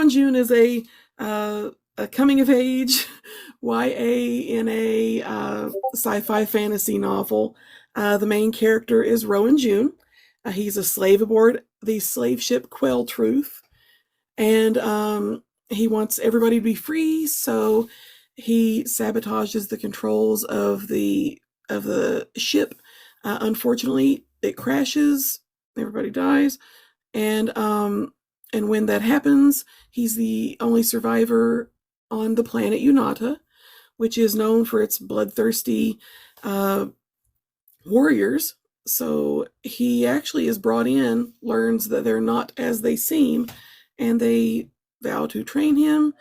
Rowan June is a coming of age YA in a sci-fi fantasy novel. The main character is Rowan June. He's a slave aboard the slave ship Quell Truth, and he wants everybody to be free. So he sabotages the controls of the ship. Unfortunately, it crashes. Everybody dies, and when that happens, he's the only survivor on the planet Unata, which is known for its bloodthirsty uh, warriors. So he actually is brought in, learns that they're not as they seem, and they vow to train him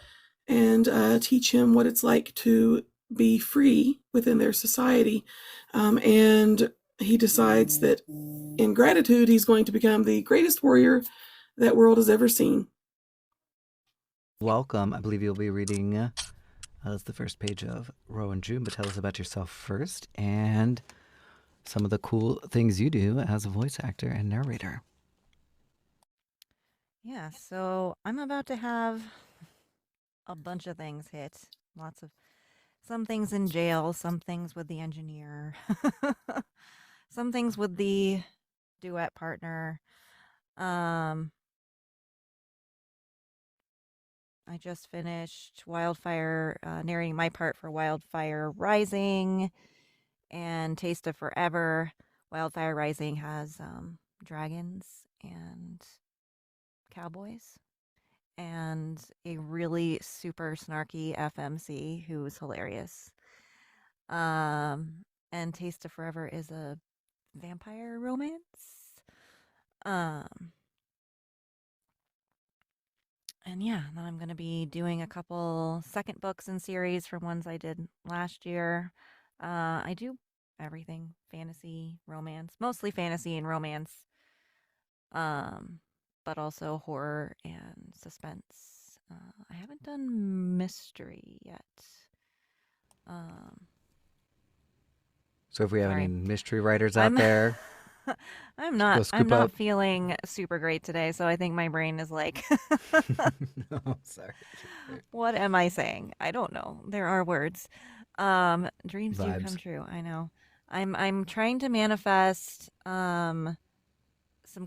and teach him what it's like to be free within their society. And he decides that in gratitude, he's going to become the greatest warrior that world has ever seen. Welcome. I believe you'll be reading that's the first page of Rowan June, but tell us about yourself first and some of the cool things you do as a voice actor and narrator. Yeah, so I'm about to have a bunch of things hit. Some things in jail, some things with the engineer, some things with the duet partner. I just finished Wildfire, narrating my part for Wildfire Rising and Taste of Forever. Wildfire Rising has dragons and cowboys and a really super snarky FMC who's hilarious. And Taste of Forever is a vampire romance. And yeah, then I'm going to be doing a couple second books in series from ones I did last year. I do everything fantasy, romance, mostly fantasy and romance, but also horror and suspense. I haven't done mystery yet. So if we have Sorry. any mystery writers out there, I'm go not scoop up. feeling super great today, so I think my brain is like No, sorry. what am I saying? I don't know. There are words. Dreams do come true. I know. I'm trying to manifest some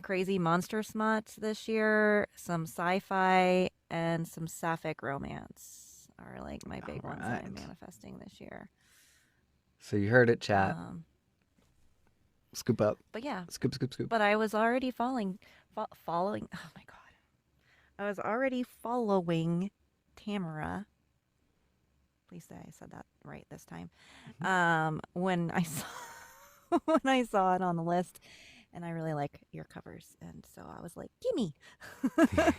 crazy monster smut this year, some sci-fi, and some sapphic romance are like my big ones that I'm manifesting this year. So you heard it, chat. Scoop up. But yeah. Scoop. But I was already following. Oh my god. I was already following Tamara. Please say I said that right this time. When I saw it on the list, and I really like your covers, and so I was like, "Gimme!" That's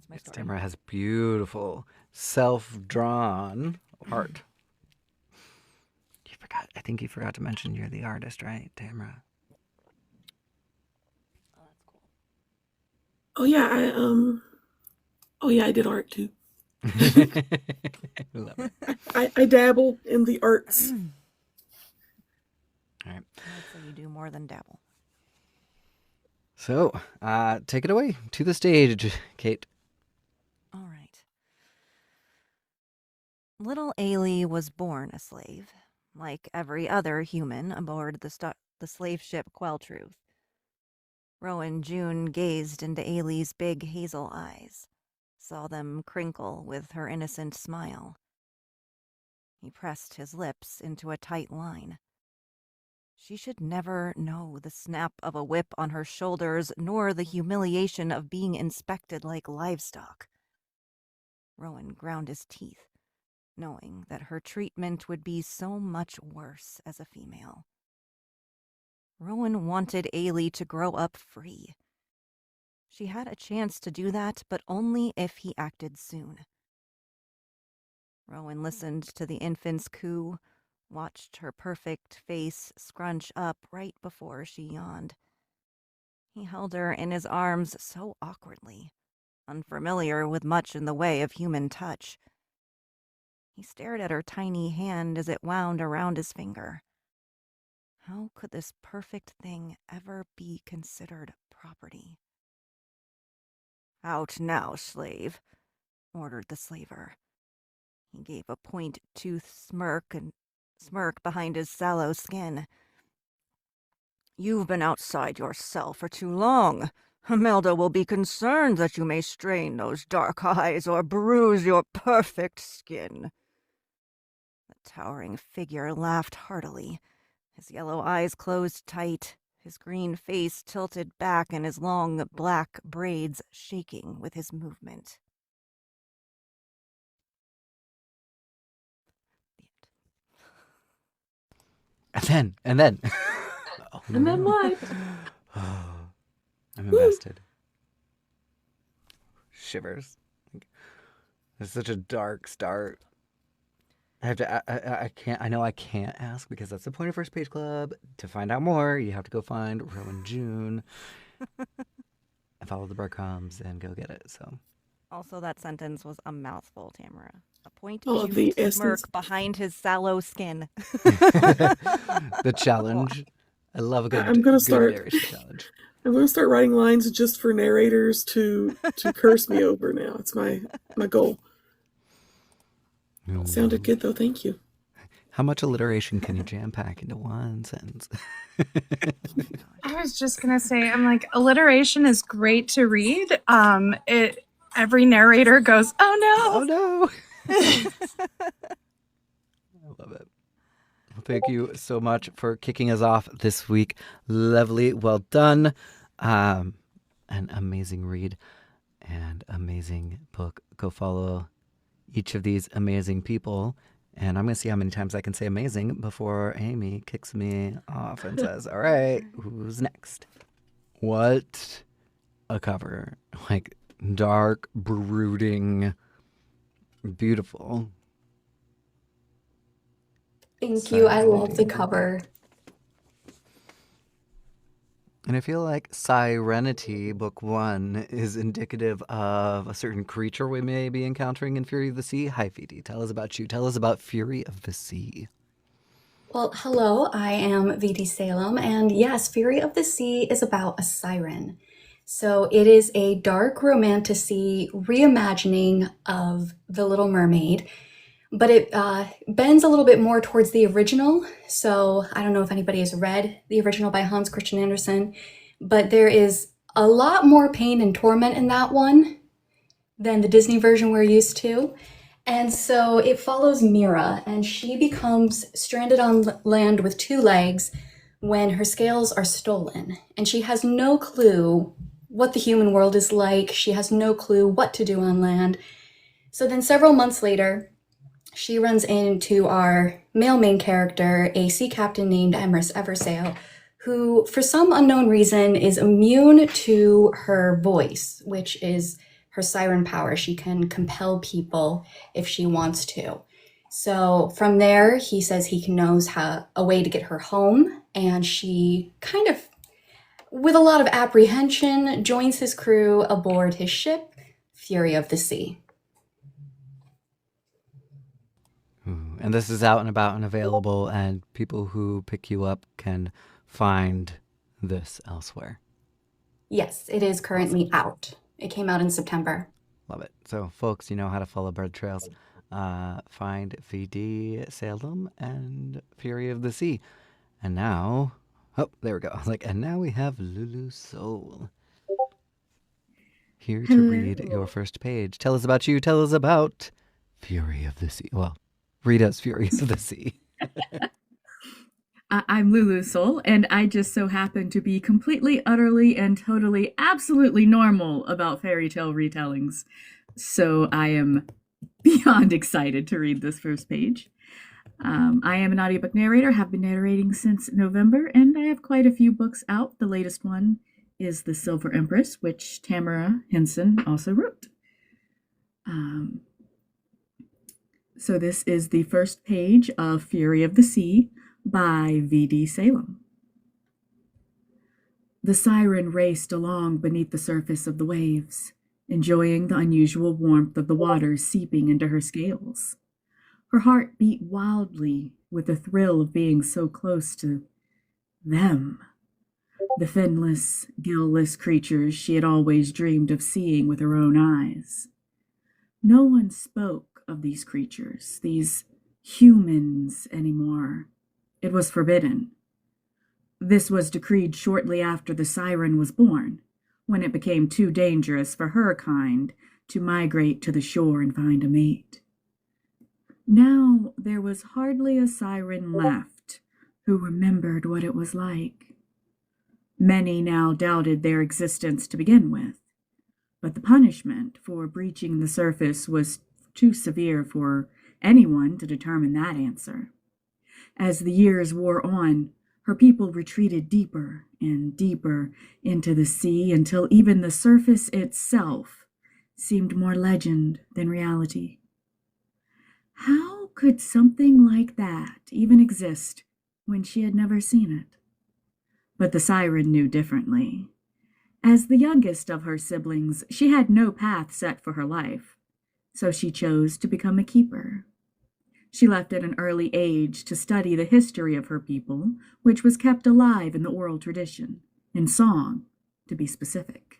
my story. Tamara has beautiful self-drawn art. I think you forgot to mention you're the artist, right, Tamara? Oh, that's cool. Oh yeah, I did art too. Love it. I dabble in the arts. All right. I'd say you do more than dabble. So, take it away to the stage, Kate. All right. Little Ailey was born a slave, like every other human aboard the slave ship Quelltruth. Rowan June gazed into Ailey's big hazel eyes, saw them crinkle with her innocent smile. He pressed his lips into a tight line. She should never know the snap of a whip on her shoulders, nor the humiliation of being inspected like livestock. Rowan ground his teeth, knowing that her treatment would be so much worse as a female. Rowan wanted Ailey to grow up free. She had a chance to do that, but only if he acted soon. Rowan listened to the infant's coo, watched her perfect face scrunch up right before she yawned. He held her in his arms so awkwardly, unfamiliar with much in the way of human touch. He stared at her tiny hand as it wound around his finger. How could this perfect thing ever be considered property? Out now, slave, ordered the slaver. He gave a point-toothed smirk behind his sallow skin. You've been outside your cell for too long. Imelda will be concerned that you may strain those dark eyes or bruise your perfect skin. The towering figure laughed heartily, his yellow eyes closed tight, his green face tilted back and his long black braids shaking with his movement. And then. Oh, And then what? I'm invested. Shivers. It's such a dark start. I have to. I can't. I know I can't ask because that's the point of First Page Club. To find out more, you have to go find Rowan June and follow the breadcrumbs and go get it. So. Also, that sentence was a mouthful, Tamara. A Oh, the point-toothed essence. smirk behind his sallow skin. The challenge. I love a good, I'm gonna good start- narration challenge. I'm going to start writing lines just for narrators to curse me over now. It's my goal. Sounded good, though. Thank you. How much alliteration can you jam pack into one sentence? I was just gonna say, I'm like, alliteration is great to read. Every narrator goes, "Oh no! I love it. Well, thank you so much for kicking us off this week. Lovely, well done. An amazing read and amazing book. Go follow each of these amazing people. And I'm going to see how many times I can say amazing before Amy kicks me off and says, all right, who's next? What a cover. Like, dark, brooding, beautiful. Thank you. I love the Fascinating. cover. And I feel like Sirenity, book 1, is indicative of a certain creature we may be encountering in Fury of the Sea. Hi, Fidi. Tell us about you. Tell us about Fury of the Sea. Well, hello, I am VD Salem, and yes, Fury of the Sea is about a siren. So it is a dark romantasy reimagining of The Little Mermaid, but it bends a little bit more towards the original. So I don't know if anybody has read the original by Hans Christian Andersen, but there is a lot more pain and torment in that one than the Disney version we're used to. And so it follows Mira, and she becomes stranded on land with 2 legs when her scales are stolen. And she has no clue what the human world is like. She has no clue what to do on land. So then several months later, she runs into our male main character, a sea captain named Emrys Eversail, who, for some unknown reason, is immune to her voice, which is her siren power. She can compel people if she wants to. So from there, he says he knows a way to get her home, and she kind of, with a lot of apprehension, joins his crew aboard his ship, Fury of the Sea. And this is out and about and available, and people who pick you up can find this elsewhere. Yes, it is currently out. It came out in September. Love it. So, folks, you know how to follow bird trails. Find VD Salem and Fury of the Sea. And now, oh, there we go. I was like, and now we have Lulu Soul here to read your first page. Tell us about you. Tell us about Fury of the Sea. Well, read us Fury of the Sea. I'm Lulu Soul, and I just so happen to be completely, utterly, and totally, absolutely normal about fairy tale retellings. So I am beyond excited to read this first page. I am an audiobook narrator, have been narrating since November, and I have quite a few books out. The latest one is The Silver Empress, which Tamara Henson also wrote. So this is the first page of Fury of the Sea by V.D. Salem. The siren raced along beneath the surface of the waves, enjoying the unusual warmth of the water seeping into her scales. Her heart beat wildly with the thrill of being so close to them. the finless, gill-less creatures she had always dreamed of seeing with her own eyes. No one spoke of these creatures, these humans, anymore. It was forbidden. This was decreed shortly after the Siren was born, when it became too dangerous for her kind to migrate to the shore and find a mate. Now there was hardly a Siren left who remembered what it was like. Many now doubted their existence to begin with, but the punishment for breaching the surface was too severe for anyone to determine that answer. As the years wore on, her people retreated deeper and deeper into the sea until even the surface itself seemed more legend than reality. How could something like that even exist when she had never seen it? But the Siren knew differently. As the youngest of her siblings, she had no path set for her life, so she chose to become a keeper. She left at an early age to study the history of her people, which was kept alive in the oral tradition, in song, to be specific.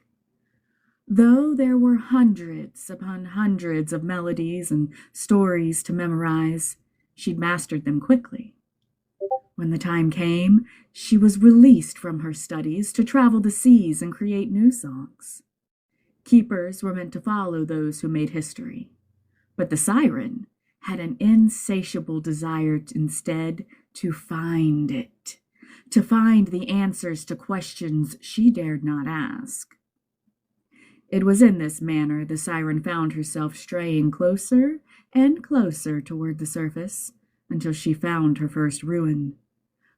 Though there were hundreds upon hundreds of melodies and stories to memorize, she'd mastered them quickly. When the time came, she was released from her studies to travel the seas and create new songs. Keepers were meant to follow those who made history, but the Siren had an insatiable desire instead to find it, to find the answers to questions she dared not ask. It was in this manner the Siren found herself straying closer and closer toward the surface until she found her first ruin.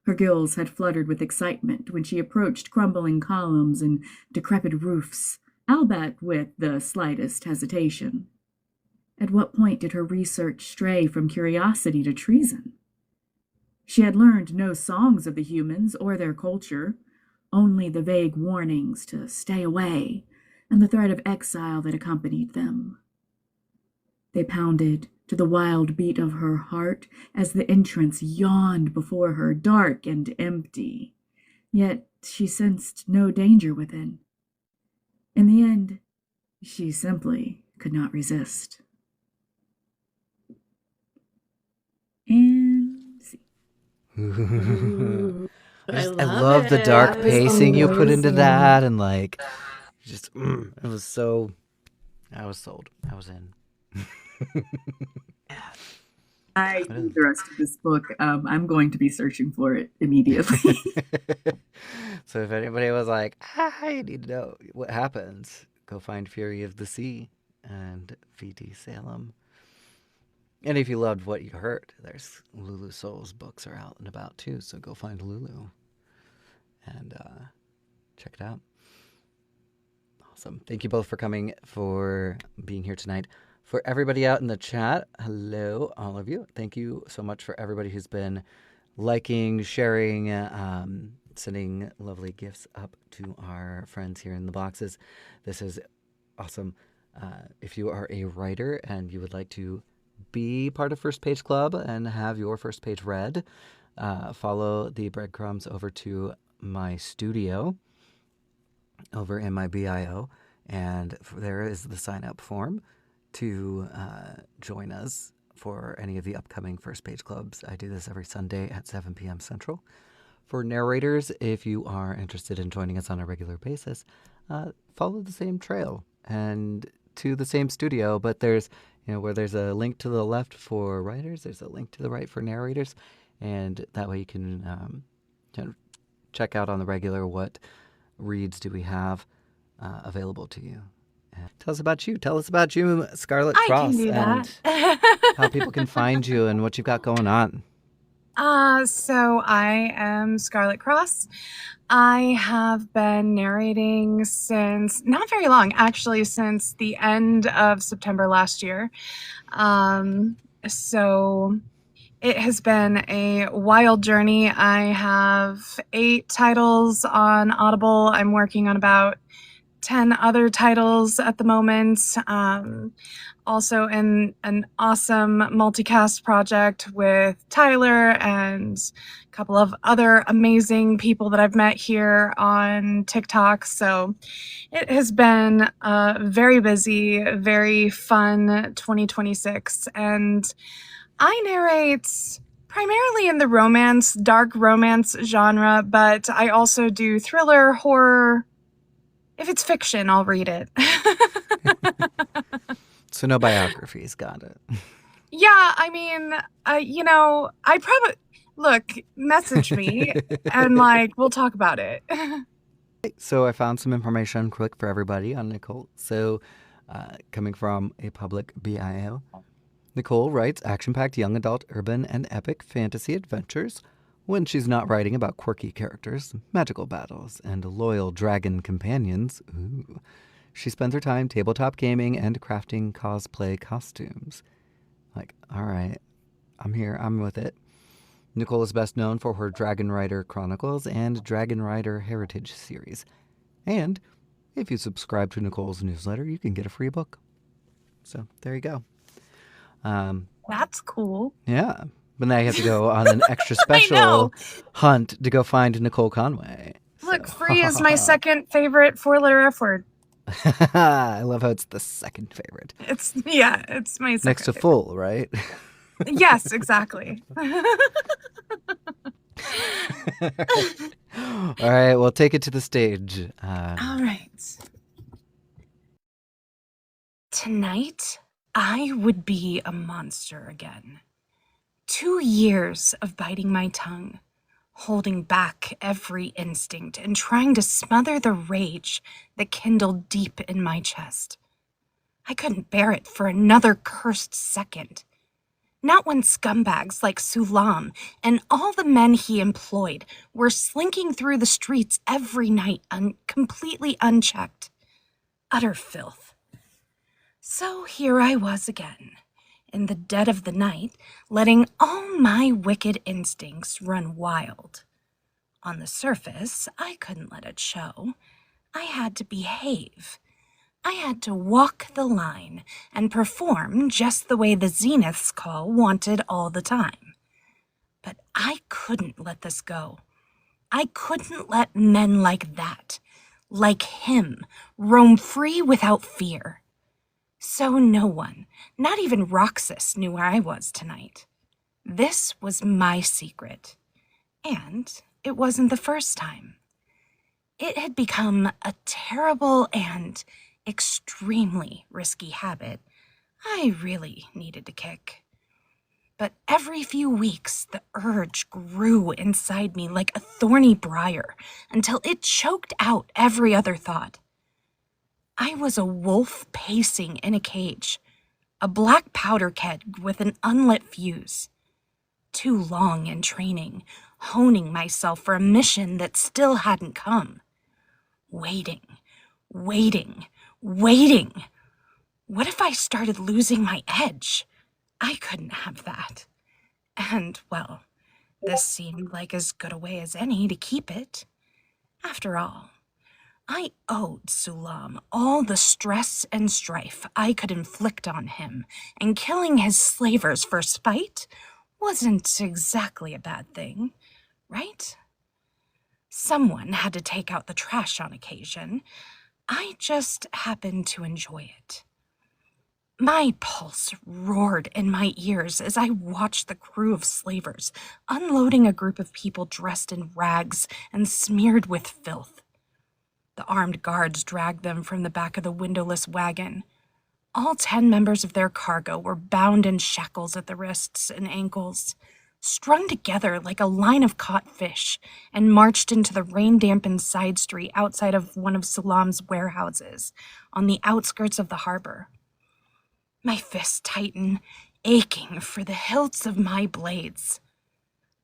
Her gills had fluttered with excitement when she approached crumbling columns and decrepit roofs, albeit with the slightest hesitation. At what point did her research stray from curiosity to treason? She had learned no songs of the humans or their culture, only the vague warnings to stay away and the threat of exile that accompanied them. They pounded to the wild beat of her heart as the entrance yawned before her, dark and empty. Yet she sensed no danger within. In the end, she simply could not resist. And see. Ooh. I I love the it. dark That was pacing you put into amazing. that, and like, just it was so. I was sold. I was in. I need the rest of this book. I'm going to be searching for it immediately. So if anybody was like, I need to know what happens, go find Fury of the Sea and V.D. Salem. And if you loved what you heard, there's Lulu Soul's books are out and about too, so go find Lulu and check it out. Awesome. Thank you both for coming, for being here tonight. For everybody out in the chat, hello, all of you. Thank you so much for everybody who's been liking, sharing, sending lovely gifts up to our friends here in the boxes. This is awesome. If you are a writer and you would like to be part of First Page Club and have your first page read, follow the breadcrumbs over to my studio over in my bio, and there is the sign up form to join us for any of the upcoming First Page Clubs. I do this every Sunday at 7 p.m. Central. For narrators, if you are interested in joining us on a regular basis, follow the same trail and to the same studio, but there's, where there's a link to the left for writers, there's a link to the right for narrators, and that way you can check out on the regular what reads do we have available to you. Tell us about you. Tell us about you, Scarlet I Cross, can do and that. how people can find you and what you've got going on. So I am Scarlet Cross. I have been narrating since not very long, actually, since the end of September last year. So it has been a wild journey. I have 8 titles on Audible. I'm working on about 10 other titles at the moment. Also in an awesome multicast project with Tyler and a couple of other amazing people that I've met here on TikTok. So it has been a very busy, very fun 2026. And I narrate primarily in the romance, dark romance genre, but I also do thriller, horror. If it's fiction, I'll read it. So no biographies, got it. Yeah, I mean, I probably look, message me and we'll talk about it. So I found some information quick for everybody on Nicole. So coming from a public bio, Nicole writes action-packed young adult urban and epic fantasy adventures when she's not writing about quirky characters, magical battles, and loyal dragon companions. Ooh. She spends her time tabletop gaming and crafting cosplay costumes. All right, I'm here, I'm with it. Nicole is best known for her Dragon Rider Chronicles and Dragon Rider Heritage series. And if you subscribe to Nicole's newsletter, you can get a free book. So there you go. That's cool. Yeah. But now you have to go on an extra special hunt to go find Nicole Conway. Look, free is my second favorite four-letter F word. I love how it's the second favorite. It's my second Next to favorite. full, right? Yes, exactly. All right, well, take it to the stage. All right. Tonight, I would be a monster again. 2 years of biting my tongue, holding back every instinct and trying to smother the rage that kindled deep in my chest. I couldn't bear it for another cursed second. Not when scumbags like Sulam and all the men he employed were slinking through the streets every night completely unchecked. Utter filth. So here I was again, in the dead of the night, letting all my wicked instincts run wild. On the surface, I couldn't let it show. I had to behave. I had to walk the line and perform just the way the Zenith's call wanted all the time. But I couldn't let this go. I couldn't let men like that, like him, roam free without fear. So no one, not even Roxas, knew where I was tonight. This was my secret. And it wasn't the first time. It had become a terrible and extremely risky habit I really needed to kick. But every few weeks, the urge grew inside me like a thorny briar until it choked out every other thought. I was a wolf pacing in a cage, a black powder keg with an unlit fuse. Too long in training, honing myself for a mission that still hadn't come. Waiting. What if I started losing my edge? I couldn't have that. And, well, this seemed like as good a way as any to keep it. After all, I owed Sulam all the stress and strife I could inflict on him, and killing his slavers for spite wasn't exactly a bad thing, right? Someone had to take out the trash on occasion. I just happened to enjoy it. My pulse roared in my ears as I watched the crew of slavers unloading a group of people dressed in rags and smeared with filth. The armed guards dragged them from the back of the windowless wagon. All 10 members of their cargo were bound in shackles at the wrists and ankles, strung together like a line of caught fish, and marched into the rain-dampened side street outside of one of Salam's warehouses on the outskirts of the harbor. My fists tightened, aching for the hilts of my blades.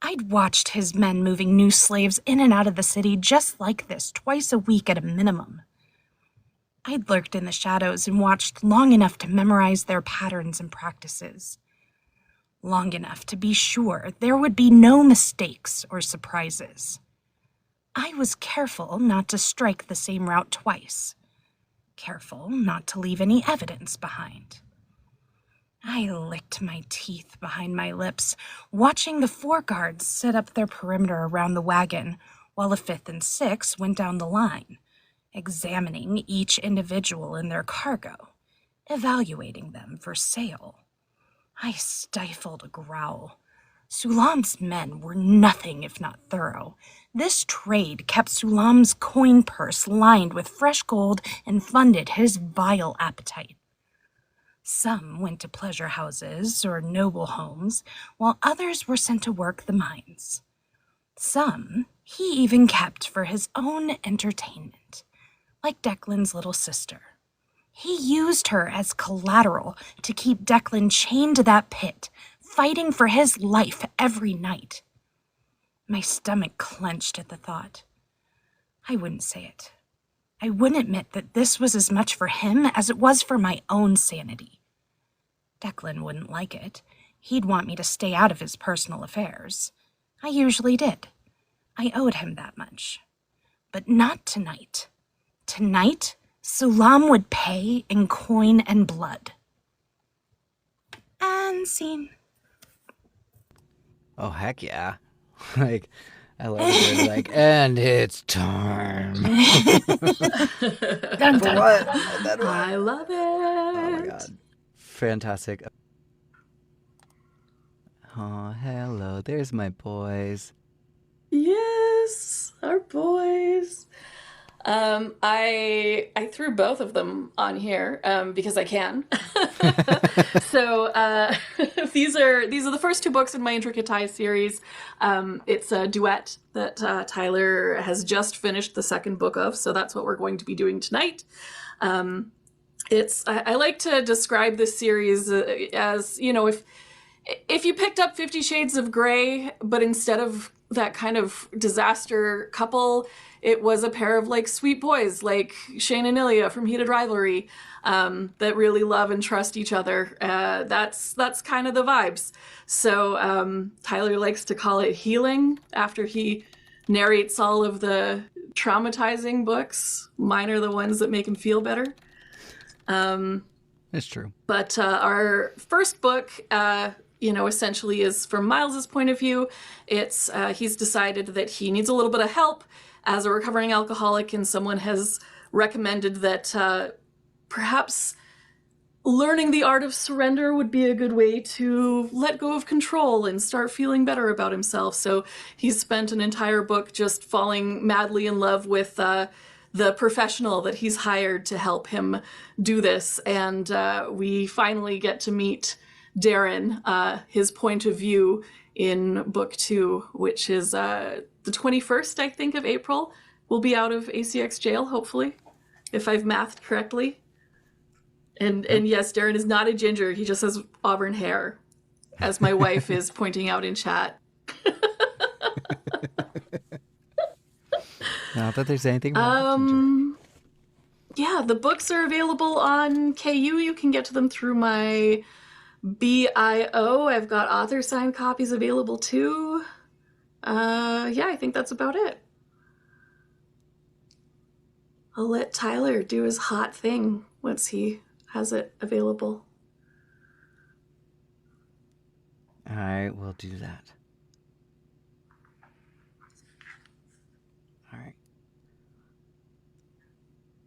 I'd watched his men moving new slaves in and out of the city just like this twice a week at a minimum. I'd lurked in the shadows and watched long enough to memorize their patterns and practices. Long enough to be sure there would be no mistakes or surprises. I was careful not to strike the same route twice. careful not to leave any evidence behind. I licked my teeth behind my lips, watching the 4 guards set up their perimeter around the wagon, while the 5th and 6th went down the line, examining each individual in their cargo, evaluating them for sale. I stifled a growl. Sulam's men were nothing if not thorough. This trade kept Sulam's coin purse lined with fresh gold and funded his vile appetite. Some went to pleasure houses or noble homes, while others were sent to work the mines. Some he even kept for his own entertainment, like Declan's little sister. He used her as collateral to keep Declan chained to that pit, fighting for his life every night. My stomach clenched at the thought. I wouldn't say it. I wouldn't admit that this was as much for him as it was for my own sanity. Declan wouldn't like it. He'd want me to stay out of his personal affairs. I usually did. I owed him that much. But not tonight. Tonight, Sulam would pay in coin and blood. And scene. Oh, heck yeah. Like, I love it. Like, and it's time. Dun, dun. What? I love it. Oh my god. Fantastic. Oh, hello. There's my boys. Yes, our boys. I threw both of them on here because I can. So these are the first 2 books in my Intricate Ties series. It's a duet that Tyler has just finished the 2nd book of, so that's what we're going to be doing tonight. I like to describe this series as, you know, if you picked up 50 Shades of Grey, but instead of that kind of disaster couple, it was a pair of like sweet boys like Shane and Ilya from Heated Rivalry that really love and trust each other. That's kind of the vibes. So Tyler likes to call it healing after he narrates all of the traumatizing books. Mine are the ones that make him feel better. It's true. But our first book, essentially is from Miles's point of view. It's he's decided that he needs a little bit of help as a recovering alcoholic, and someone has recommended that perhaps learning the art of surrender would be a good way to let go of control and start feeling better about himself. So he's spent an entire book just falling madly in love with the professional that he's hired to help him do this. And we finally get to meet Darren, his point of view in book 2, which is the 21st, I think, of April. We'll be out of ACX jail, hopefully, if I've mathed correctly. And yes, Darren is not a ginger. He just has auburn hair, as my wife is pointing out in chat. Not that there's anything wrong with ginger. Yeah, the books are available on KU. You can get to them through my BIO. I've got author signed copies available too. Yeah, I think that's about it. I'll let Tyler do his hot thing once he has it available. I will do that. All right.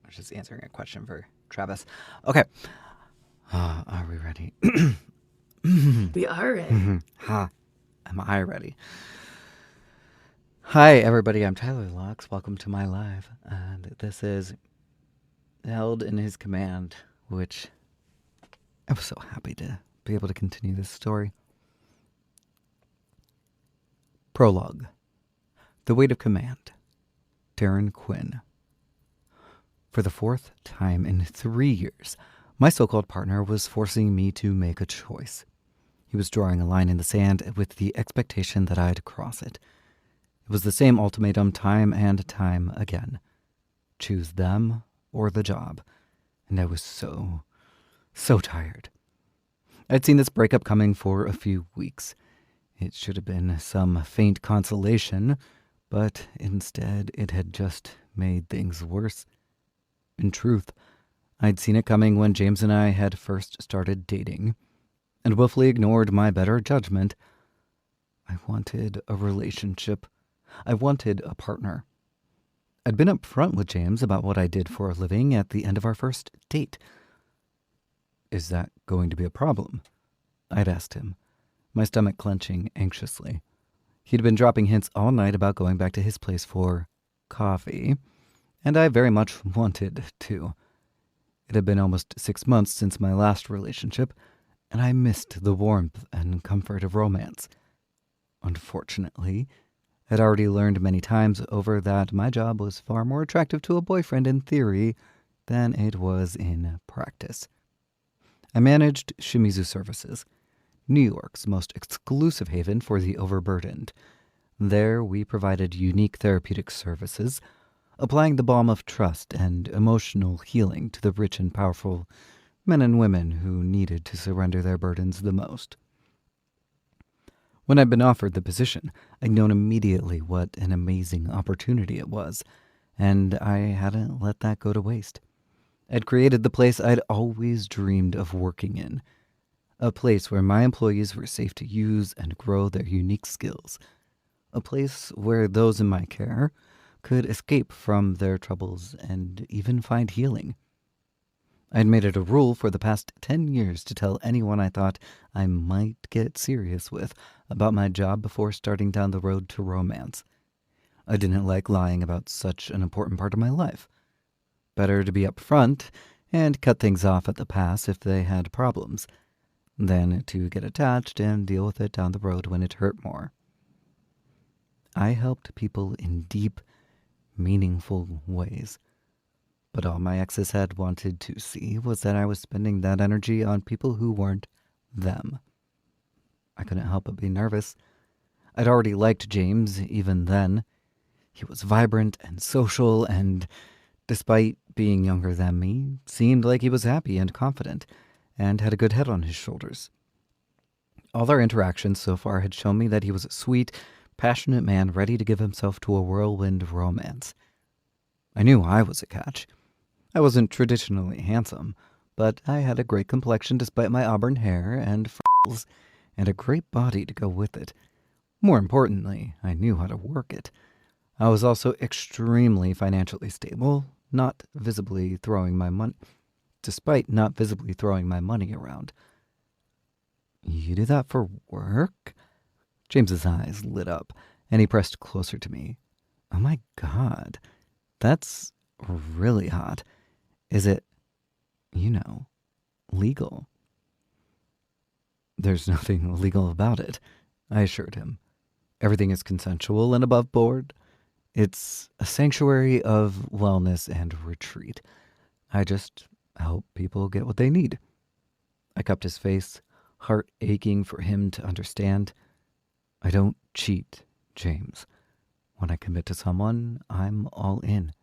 I was just answering a question for Travis. Okay. Are we ready? We are ready. Ha. Am I ready? Hi, everybody. I'm Tyler Laux. Welcome to my live. And this is Held in His Command, which I was so happy to be able to continue this story. Prologue. The Weight of Command. Darren Quinn. For the 4th time in 3 years, my so-called partner was forcing me to make a choice. He was drawing a line in the sand with the expectation that I'd cross it. It was the same ultimatum time and time again. Choose them or the job. And I was so tired. I'd seen this breakup coming for a few weeks. It should have been some faint consolation, but instead it had just made things worse. In truth, I'd seen it coming when James and I had first started dating, and willfully ignored my better judgment. I wanted a relationship. I wanted a partner. I'd been upfront with James about what I did for a living at the end of our first date. Is that going to be a problem? I'd asked him, my stomach clenching anxiously. He'd been dropping hints all night about going back to his place for coffee, and I very much wanted to. It had been almost 6 months since my last relationship, and I missed the warmth and comfort of romance. Unfortunately, I'd already learned many times over that my job was far more attractive to a boyfriend in theory than it was in practice. I managed Shimizu Services, New York's most exclusive haven for the overburdened. There, we provided unique therapeutic services, applying the balm of trust and emotional healing to the rich and powerful men and women who needed to surrender their burdens the most. When I'd been offered the position, I'd known immediately what an amazing opportunity it was, and I hadn't let that go to waste. I'd created the place I'd always dreamed of working in, a place where my employees were safe to use and grow their unique skills, a place where those in my care could escape from their troubles and even find healing. I'd made it a rule for the past 10 years to tell anyone I thought I might get serious with about my job before starting down the road to romance. I didn't like lying about such an important part of my life. Better to be upfront and cut things off at the pass if they had problems, than to get attached and deal with it down the road when it hurt more. I helped people in deep, meaningful ways. But all my exes had wanted to see was that I was spending that energy on people who weren't them. I couldn't help but be nervous. I'd already liked James even then. He was vibrant and social and, despite being younger than me, seemed like he was happy and confident and had a good head on his shoulders. All our interactions so far had shown me that he was a sweet, passionate man ready to give himself to a whirlwind romance. I knew I was a catch. I wasn't traditionally handsome, but I had a great complexion despite my auburn hair and freckles, and a great body to go with it. More importantly, I knew how to work it. I was also extremely financially stable, despite not visibly throwing my money around. You do that for work? James's eyes lit up, and he pressed closer to me. Oh my God, that's really hot. Is it, legal? There's nothing illegal about it, I assured him. Everything is consensual and above board. It's a sanctuary of wellness and retreat. I just help people get what they need. I cupped his face, heart aching for him to understand. I don't cheat, James. When I commit to someone, I'm all in.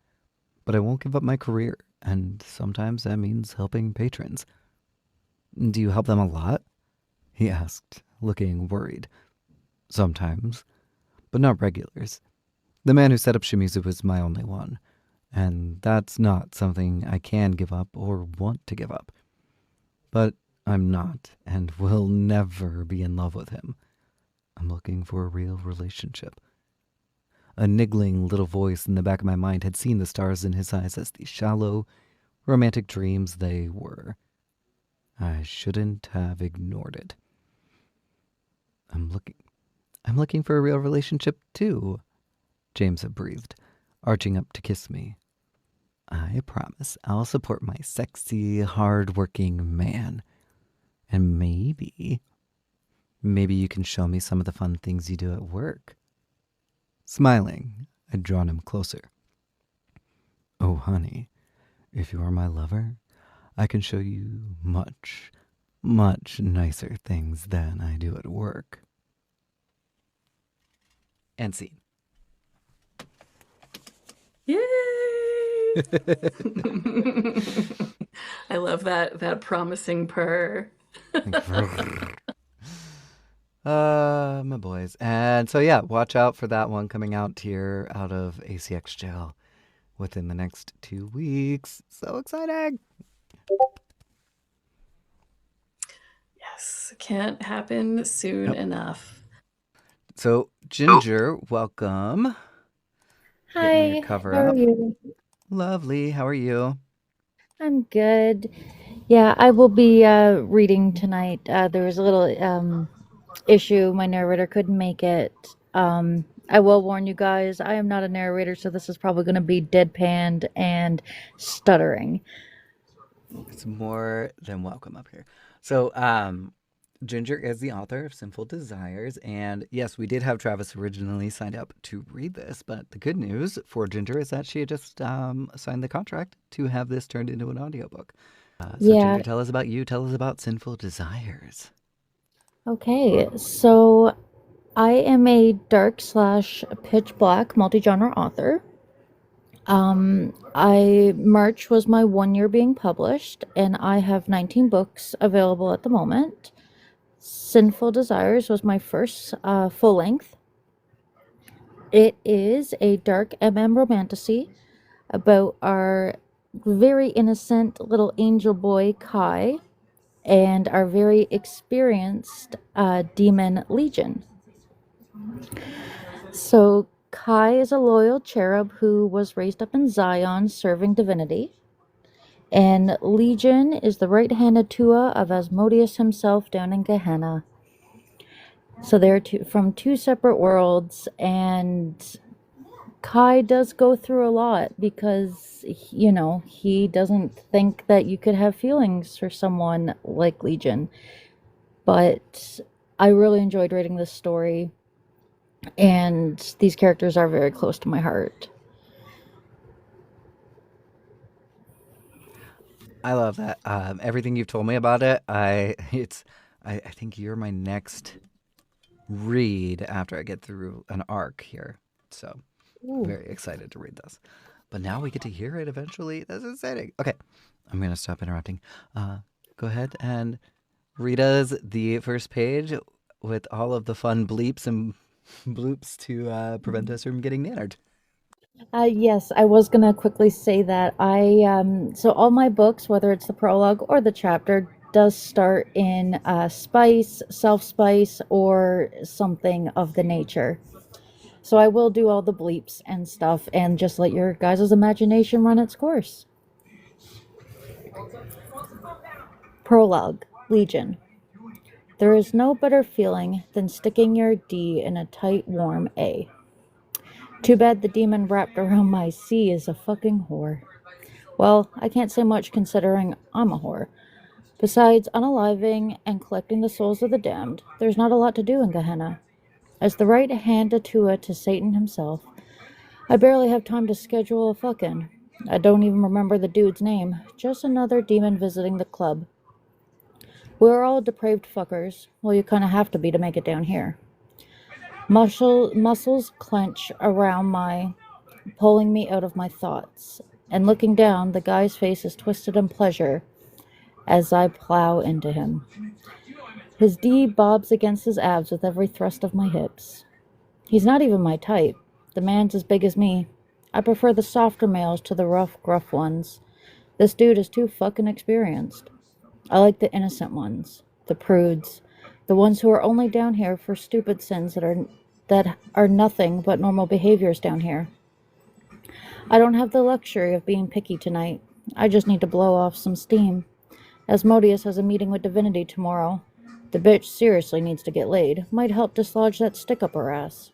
But I won't give up my career, and sometimes that means helping patrons. Do you help them a lot? He asked, looking worried. Sometimes, but not regulars. The man who set up Shimizu was my only one, and that's not something I can give up or want to give up. But I'm not, and will never be in love with him. I'm looking for a real relationship. A niggling little voice in the back of my mind had seen the stars in his eyes as the shallow, romantic dreams they were. I shouldn't have ignored it. I'm looking for a real relationship, too, James had breathed, arching up to kiss me. I promise I'll support my sexy, hard-working man. And maybe you can show me some of the fun things you do at work. Smiling, I'd drawn him closer. Oh, honey, if you are my lover, I can show you much, much nicer things than I do at work. End scene. Yay! I love that promising purr. My boys. And so, yeah, watch out for that one coming out here out of ACX jail within the next 2 weeks. So exciting. Yes, can't happen soon Nope. enough. So, Ginger, welcome. Getting your Hi, cover how are up. you? Lovely. How are you? I'm good. Yeah, I will be reading tonight. There was a little issue. My narrator couldn't make it. I will warn you guys, I am not a narrator, so this is probably going to be deadpanned and stuttering. It's more than welcome up here. So, Ginger is the author of Sinful Desires, and yes, we did have Travis originally signed up to read this, but the good news for Ginger is that she had just signed the contract to have this turned into an audiobook. So, Yeah. Ginger, tell us about you. Tell us about Sinful Desires. Okay, so I am a dark slash pitch black multi-genre author. March was my 1 year being published, and I have 19 books available at the moment. Sinful Desires was my first full length. It is a dark romantasy about our very innocent little angel boy Kai and our very experienced demon Legion. So Kai is a loyal cherub who was raised up in Zion serving divinity. And Legion is the right-handed Tua of Asmodeus himself down in Gehenna. So they're from two separate worlds, and Kai does go through a lot because, you know, he doesn't think that you could have feelings for someone like Legion. But I really enjoyed reading this story, and these characters are very close to my heart. I love that. Everything you've told me about it, I think you're my next read after I get through an arc here. So, very excited to read this. But now we get to hear it eventually. That's exciting. Okay, I'm going to stop interrupting. Go ahead and read us the first page with all of the fun bleeps and bloops to prevent us from getting nannered. Yes, I was gonna quickly say that so all my books, whether it's the prologue or the chapter, does start in spice, self-spice, or something of the nature. So I will do all the bleeps and stuff and just let your guys' imagination run its course. Prologue, Legion. There is no better feeling than sticking your D in a tight, warm A. Too bad the demon wrapped around my C is a fucking whore. Well, I can't say much considering I'm a whore. Besides unaliving and collecting the souls of the damned, there's not a lot to do in Gehenna. As the right hand Atua to Satan himself, I barely have time to schedule a fucking. I don't even remember the dude's name, just another demon visiting the club. We're all depraved fuckers. Well, you kinda have to be to make it down here. Muscles clench around pulling me out of my thoughts. And looking down, the guy's face is twisted in pleasure as I plow into him. His D bobs against his abs with every thrust of my hips. He's not even my type. The man's as big as me. I prefer the softer males to the rough, gruff ones. This dude is too fucking experienced. I like the innocent ones, the prudes, the ones who are only down here for stupid sins that are nothing but normal behaviors down here. I don't have the luxury of being picky tonight. I just need to blow off some steam. Asmodeus has a meeting with Divinity tomorrow. The bitch seriously needs to get laid. Might help dislodge that stick up her ass.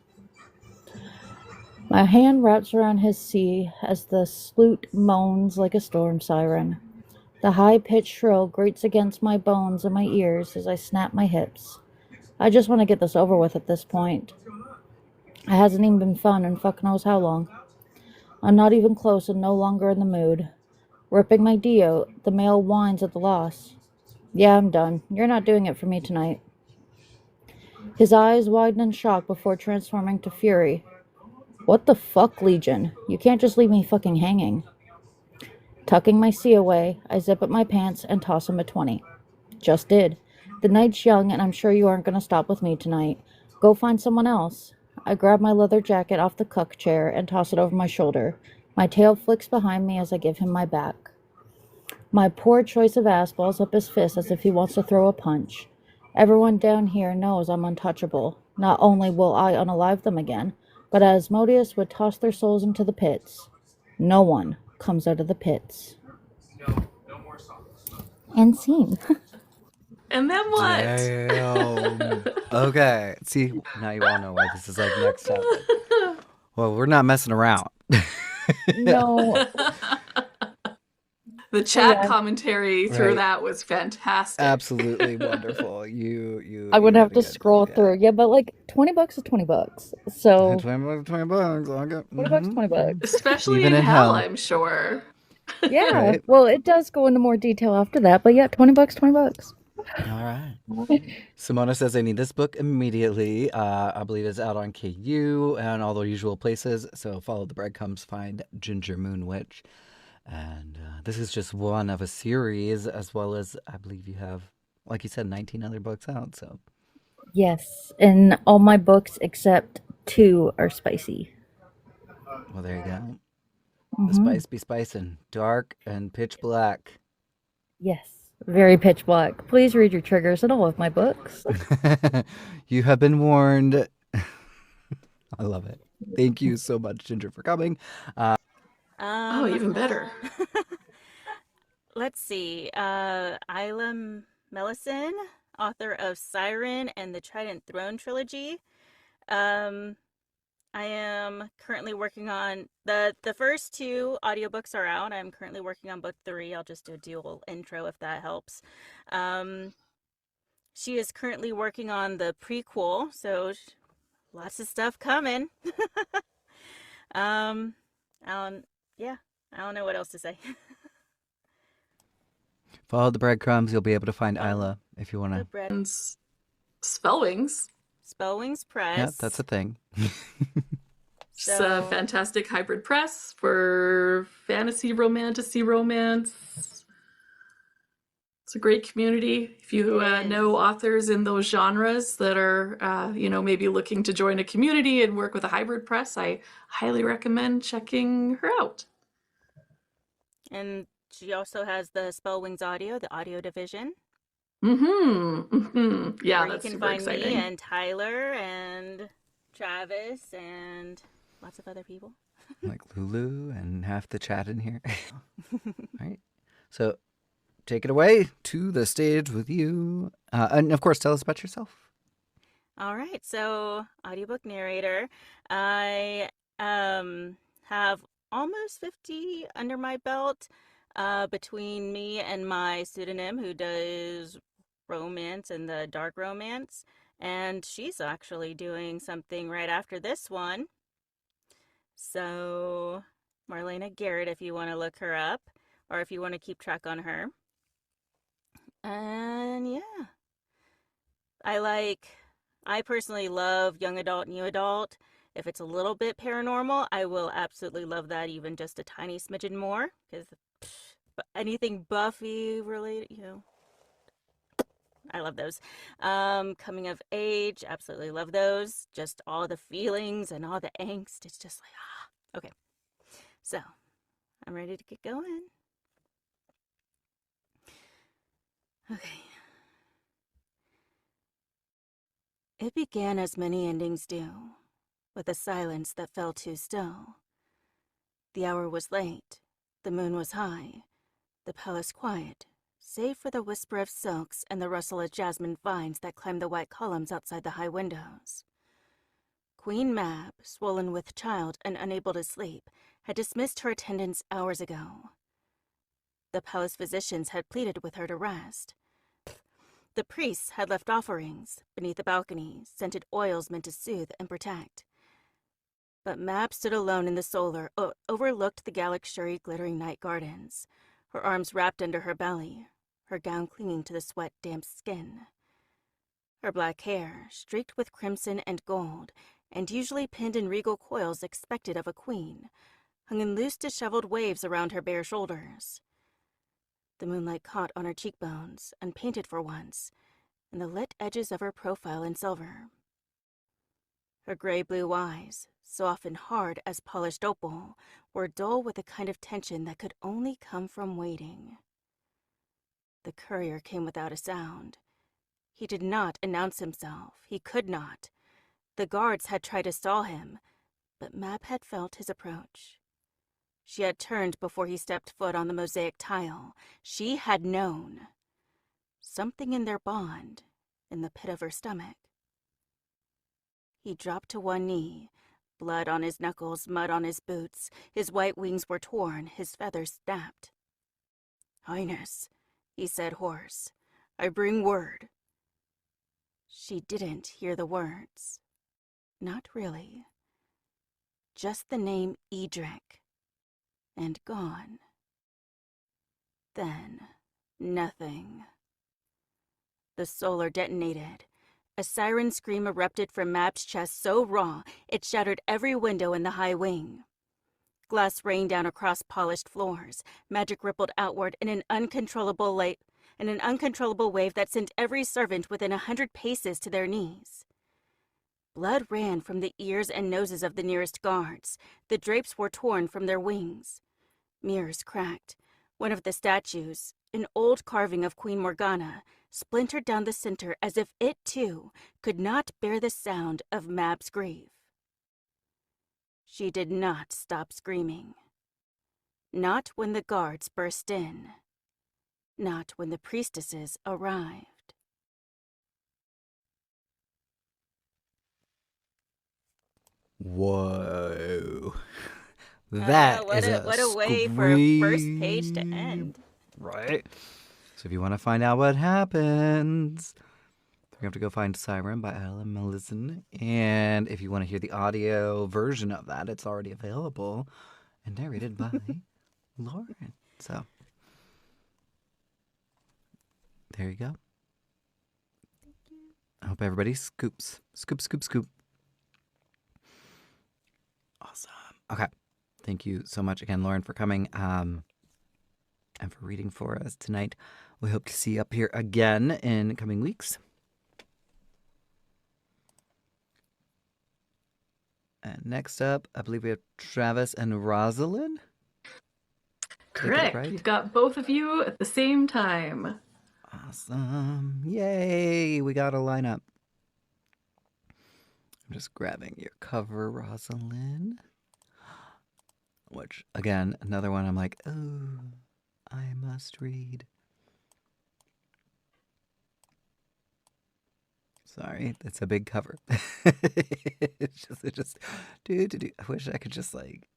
My hand wraps around his C as the slute moans like a storm siren. The high-pitched shrill grates against my bones and my ears as I snap my hips. I just want to get this over with at this point. It hasn't even been fun in fuck knows how long. I'm not even close and no longer in the mood. Ripping my Dio, the male whines at the loss. Yeah, I'm done. You're not doing it for me tonight. His eyes widen in shock before transforming to fury. What the fuck, Legion? You can't just leave me fucking hanging. Tucking my C away, I zip up my pants and toss him a 20. Just did. The night's young and I'm sure you aren't going to stop with me tonight. Go find someone else. I grab my leather jacket off the cuck chair and toss it over my shoulder. My tail flicks behind me as I give him my back. My poor choice of ass balls up his fist as if he wants to throw a punch. Everyone down here knows I'm untouchable. Not only will I unalive them again, but Asmodeus would toss their souls into the pits. No one comes out of the pits. And scene. And then what? Damn. Okay. See, now you all know why this is like next chapter. Well, we're not messing around. No. The chat Yeah. commentary through Right. that was fantastic. Absolutely wonderful. You. I would you have to did good. scroll Yeah. through. Yeah, but like $20 is $20. So $20, $20. Okay. $20, $20. Especially Even in in hell, hell. I'm sure. Yeah. Right. Well, it does go into more detail after that, but yeah, $20, $20. All right. Simona says, I need this book immediately. I believe it's out on KU and all the usual places. So follow the breadcrumbs, find Ginger Moon Witch. And this is just one of a series, as well as I believe you have, like you said, 19 other books out. So Yes, and all my books except 2 are spicy. well, there you go. Mhm. The spice be spicing, dark and pitch black. Yes, very pitch black. Please read your triggers in all of my books. You have been warned. I love it. Thank you so much, Ginger, for coming. Oh, even better. Let's see. Isla Melysin, author of Siren and the Trident Throne trilogy. I am currently working on the first 2 audiobooks are out. I'm currently working on book 3. I'll just do a dual intro if that helps. She is currently working on the prequel, so lots of stuff coming. Yeah, I don't know what else to say. Follow the breadcrumbs. You'll be able to find Isla if you want The to. bread. And Spellwings. Spellwings Press. Yeah, that's a thing. It's a fantastic hybrid press for fantasy, romantasy, romance. It's a great community. If you know authors in those genres that are, maybe looking to join a community and work with a hybrid press, I highly recommend checking her out. And she also has the Spellwings Audio, the audio division. Yeah, where that's you can super find exciting. me and Tyler and Travis and lots of other people. Like Lulu and half the chat in here. All right. So take it away to the stage with you. And of course, tell us about yourself. All right. So, audiobook narrator. I have almost 50 under my belt between me and my pseudonym who does romance and the dark romance. And she's actually doing something right after this one. So, Marlena Garrett, if you want to look her up or if you want to keep track on her. And yeah, I personally love young adult, new adult. If it's a little bit paranormal, I will absolutely love that even just a tiny smidgen more because anything Buffy related, I love those. Coming of age, absolutely love those. Just all the feelings and all the angst. It's just like, okay. So, I'm ready to get going. Okay. It began as many endings do, with a silence that fell too still. The hour was late, the moon was high, the palace quiet, save for the whisper of silks and the rustle of jasmine vines that climbed the white columns outside the high windows. Queen Mab, swollen with child and unable to sleep, had dismissed her attendants hours ago. The palace physicians had pleaded with her to rest. The priests had left offerings beneath the balcony, scented oils meant to soothe and protect. But Mab stood alone in the solar, overlooked the luxury glittering night gardens, her arms wrapped under her belly, her gown clinging to the sweat-damp skin. Her black hair, streaked with crimson and gold, and usually pinned in regal coils expected of a queen, hung in loose, disheveled waves around her bare shoulders. The moonlight caught on her cheekbones, unpainted for once, and the lit edges of her profile in silver. Her gray-blue eyes, soft and hard as polished opal, were dull with a kind of tension that could only come from waiting. The courier came without a sound, He did not announce himself. He could not. The guards had tried to stall him, but Mab had felt his approach. She had turned before he stepped foot on the mosaic tile. She had known. Something in their bond, in the pit of her stomach. He dropped to one knee, blood on his knuckles, mud on his boots. His white wings were torn, his feathers snapped. "Highness," he said hoarse, "I bring word." She didn't hear the words. Not really. Just the name Edric. And gone. Then, nothing. The solar detonated. A siren scream erupted from Mab's chest so raw, it shattered every window in the high wing. Glass rained down across polished floors. Magic rippled outward in an uncontrollable wave that sent every servant within 100 paces to their knees. Blood ran from the ears and noses of the nearest guards. The drapes were torn from their wings. Mirrors cracked. One of the statues, an old carving of Queen Morgana, splintered down the center as if it, too, could not bear the sound of Mab's grief. She did not stop screaming. Not when the guards burst in. Not when the priestesses arrived. Whoa. That what is a way for a first page to scream. end. Right. So if you want to find out what happens, you're going to have to go find Siren by Isla and Melysin. And if you want to hear the audio version of that, it's already available and narrated by Lauren. So there you go. I hope everybody scoops. Scoop, scoop, scoop. Awesome. Okay. Thank you so much again, Lauren, for coming and for reading for us tonight. We hope to see you up here again in coming weeks. And next up, I believe we have Travis and Rosalind. Correct. Right? We've got both of you at the same time. Awesome. Yay. We got a lineup. I'm just grabbing your cover, Rosalind. Which, again, another one I'm like, oh, I must read. Sorry, it's a big cover. It's just, dude. I wish I could just like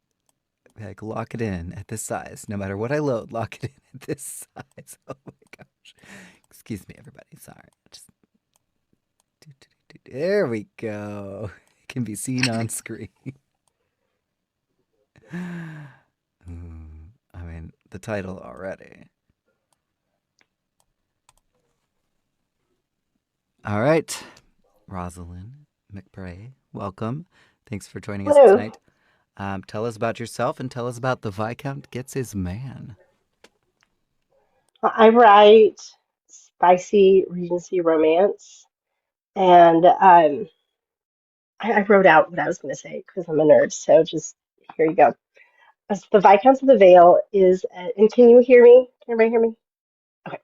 lock it in at this size. No matter what I load, lock it in at this size. Oh my gosh. Excuse me, everybody. Sorry. Just there we go. It can be seen on screen. I mean, the title already. All right, Rosalind McBray, welcome. Thanks for joining us tonight. Tell us about yourself and tell us about The Viscount Gets His Man. I write spicy Regency romance, and I wrote out what I was going to say because I'm a nerd. So just here you go. The Viscounts of the Vale is, and can you hear me? Can everybody hear me? Okay.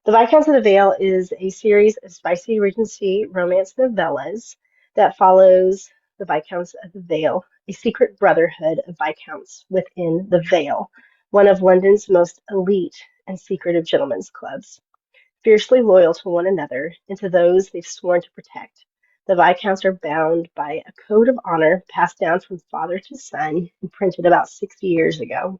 The Viscounts of the Vale is a series of spicy Regency romance novellas that follows the Viscounts of the Vale, a secret brotherhood of Viscounts within the Vale, one of London's most elite and secretive gentlemen's clubs. Fiercely loyal to one another and to those they've sworn to protect, the Viscounts are bound by a code of honor passed down from father to son and printed about 60 years ago.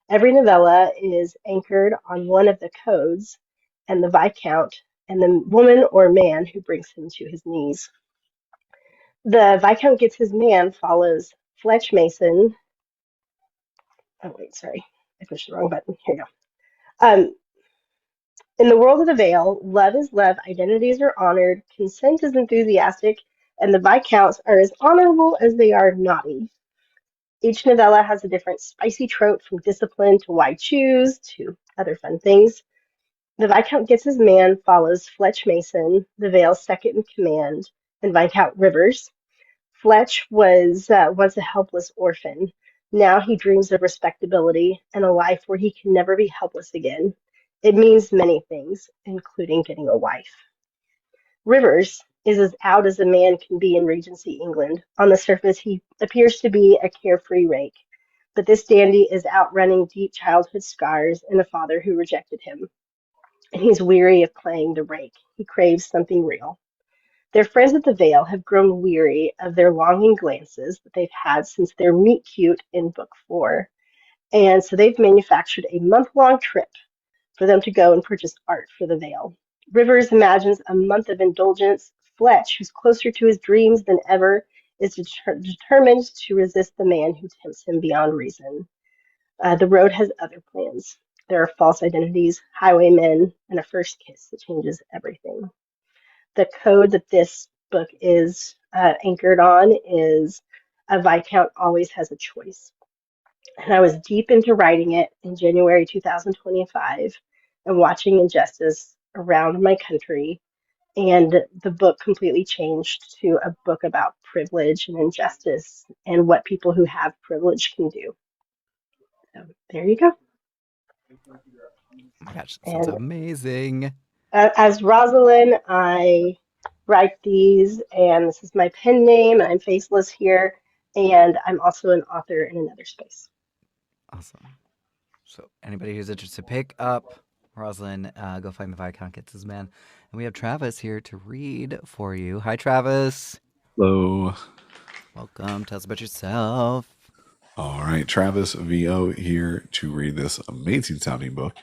Every novella is anchored on one of the codes and the Viscount and the woman or man who brings him to his knees. The Viscount Gets His Man follows Fletch Mason. Oh, wait, sorry. I pushed the wrong button. Here you go. In the world of the Vale, love is love, identities are honored, consent is enthusiastic, and the Viscounts are as honorable as they are naughty. Each novella has a different spicy trope, from discipline to why choose to other fun things. The Viscount Gets His Man follows Fletch Mason, the Vale's second in command, and Viscount Rivers. Fletch was once a helpless orphan. Now he dreams of respectability and a life where he can never be helpless again. It means many things, including getting a wife. Rivers is as out as a man can be in Regency England. On the surface, he appears to be a carefree rake, but this dandy is outrunning deep childhood scars and a father who rejected him. And he's weary of playing the rake. He craves something real. Their friends at the Vale have grown weary of their longing glances that they've had since their meet cute in book 4. And so they've manufactured a month-long trip for them to go and purchase art for the Vale. Rivers imagines a month of indulgence. Fletch, who's closer to his dreams than ever, is determined to resist the man who tempts him beyond reason. The road has other plans. There are false identities, highwaymen, and a first kiss that changes everything. The code that this book is anchored on is a Viscount always has a choice. And I was deep into writing it in January 2025 and watching injustice around my country. And the book completely changed to a book about privilege and injustice and what people who have privilege can do. So there you go. Oh my gosh, that sounds And amazing. as Rosalind, I write these, and this is my pen name. I'm faceless here, and I'm also an author in another space. Awesome. So anybody who's interested, pick up Rosalind, go find the Viscount Gets His Man. And we have Travis here to read for you. Hi, Travis. Hello. Welcome. Tell us about yourself. All right, Travis VO here to read this amazing sounding book.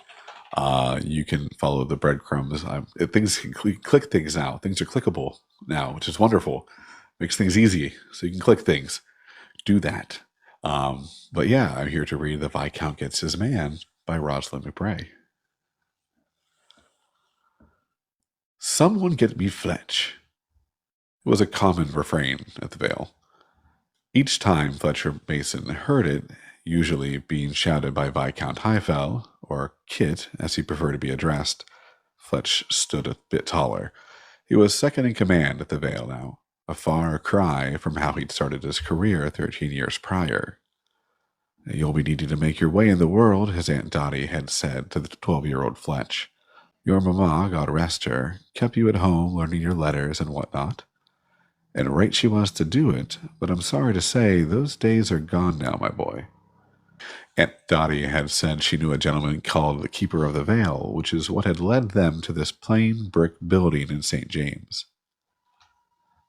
You can follow the breadcrumbs. Things can click things out. Things are clickable now, which is wonderful. Makes things easy, so you can click things. Do that. But yeah, I'm here to read The Viscount Gets His Man by Rosalind McBray. Someone get me Fletch. It was a common refrain at the Vale. Each time Fletcher Mason heard it, usually being shouted by Viscount Highfell, or Kit as he preferred to be addressed, Fletch stood a bit taller. He was second in command at the Vale now, a far cry from how he'd started his career 13 years prior. You'll be needing to make your way in the world, his Aunt Dottie had said to the 12-year-old Fletch. Your mamma, God rest her, kept you at home learning your letters and whatnot. And right she was to do it, but I'm sorry to say those days are gone now, my boy. Aunt Dottie had said she knew a gentleman called the Keeper of the Vale, which is what had led them to this plain brick building in St. James.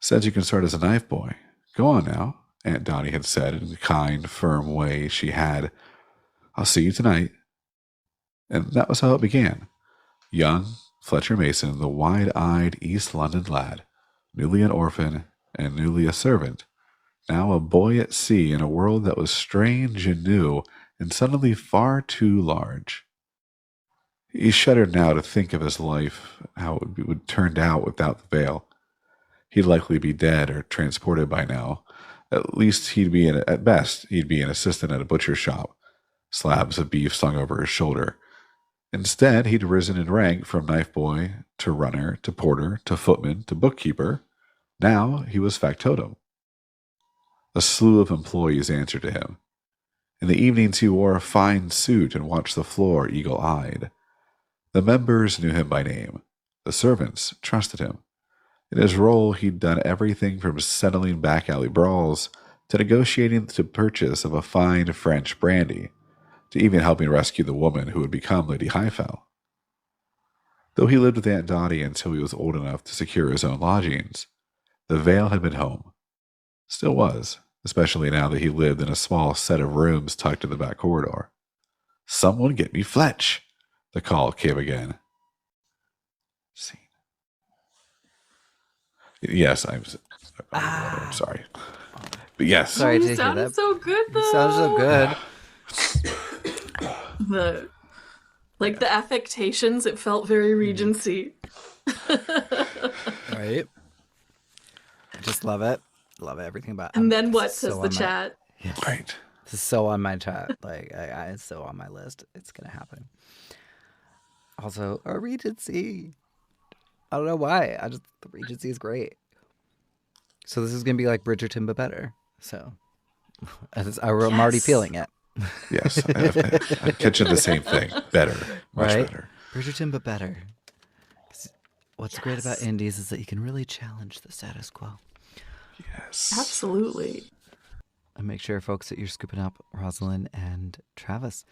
Said you can start as a knife boy. Go on now, Aunt Dottie had said in the kind, firm way she had. I'll see you tonight. And that was how it began. Young Fletcher Mason, the wide-eyed East London lad, newly an orphan and newly a servant, now a boy at sea in a world that was strange and new and suddenly far too large. He shuddered now to think of his life, how it would turn out without the Vale. He'd likely be dead or transported by now. At least at best, he'd be an assistant at a butcher's shop, slabs of beef slung over his shoulder. Instead, he'd risen in rank from knife boy to runner to porter to footman to bookkeeper. Now he was factotum. A slew of employees answered to him. In the evenings he wore a fine suit and watched the floor eagle-eyed. The members knew him by name. The servants trusted him. In his role, he'd done everything from settling back-alley brawls to negotiating the purchase of a fine French brandy, to even helping rescue the woman who would become Lady Highfell. Though he lived with Aunt Dottie until he was old enough to secure his own lodgings, the Vale had been home. Still was, especially now that he lived in a small set of rooms tucked in the back corridor. Someone get me Fletch, the call came again. Scene. Yes, I'm sorry. But yes. Sorry to You hear sounded that. so good, though. You sound so good. The affectations, it felt very Regency. Right? I just love it. Love everything about it. And then what So says on the my- chat? Yes. Right. This is so on my chat. It's so on my list. It's going to happen. Also, a Regency. I don't know why. The Regency is great. So this is going to be like Bridgerton, but better. So I'm already feeling it. Yes, I'm catching the same thing. Better. Much Right? better. Bridgerton, but better. what's great about indies is that you can really challenge the status quo. Yes. Absolutely. And make sure, folks, that you're scooping up Rosalind and Travis.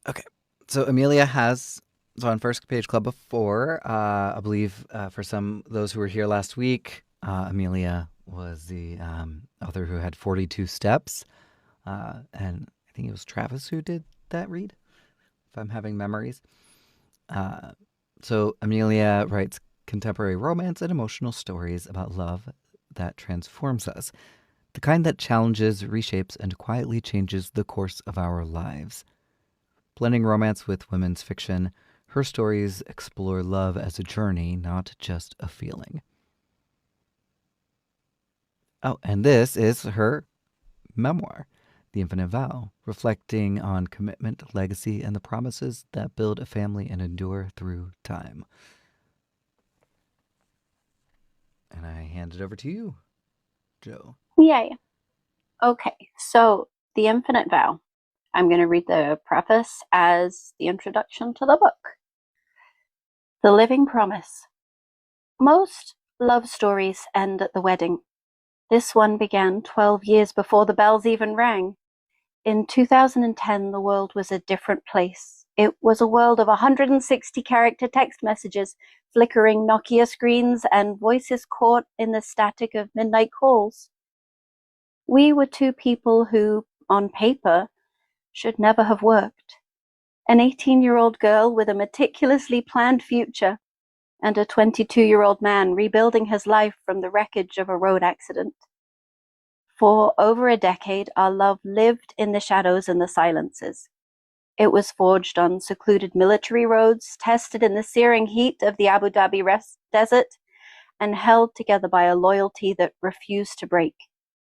Okay, so Amelia has on First Page Club before. I believe for those who were here last week, Amelia was the author who had 42 steps. And I think it was Travis who did that read, if I'm having memories. So Amelia writes contemporary romance and emotional stories about love that transforms us. The kind that challenges, reshapes, and quietly changes the course of our lives. Blending romance with women's fiction, her stories explore love as a journey, not just a feeling. Oh, and this is her memoir, The Infinite Vow, reflecting on commitment, legacy, and the promises that build a family and endure through time. And I hand it over to you, Jo. Yay. Okay, so The Infinite Vow. I'm going to read the preface as the introduction to the book. The Living Promise. Most love stories end at the wedding. This one began 12 years before the bells even rang. In 2010, the world was a different place. It was a world of 160-character text messages, flickering Nokia screens, and voices caught in the static of midnight calls. We were two people who, on paper, should never have worked. An 18-year-old girl with a meticulously planned future, and a 22-year-old man rebuilding his life from the wreckage of a road accident. For over a decade, our love lived in the shadows and the silences. It was forged on secluded military roads, tested in the searing heat of the Abu Dhabi desert, and held together by a loyalty that refused to break,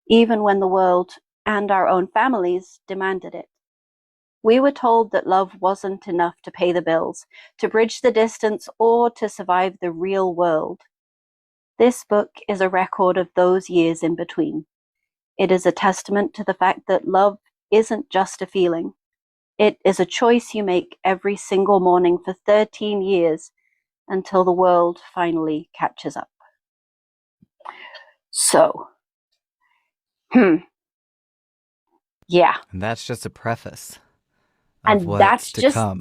even when the world and our own families demanded it. We were told that love wasn't enough to pay the bills, to bridge the distance, or to survive the real world. This book is a record of those years in between. It is a testament to the fact that love isn't just a feeling. It is a choice you make every single morning for 13 years until the world finally catches up. So, yeah. And that's just a preface of And what's that's to just come.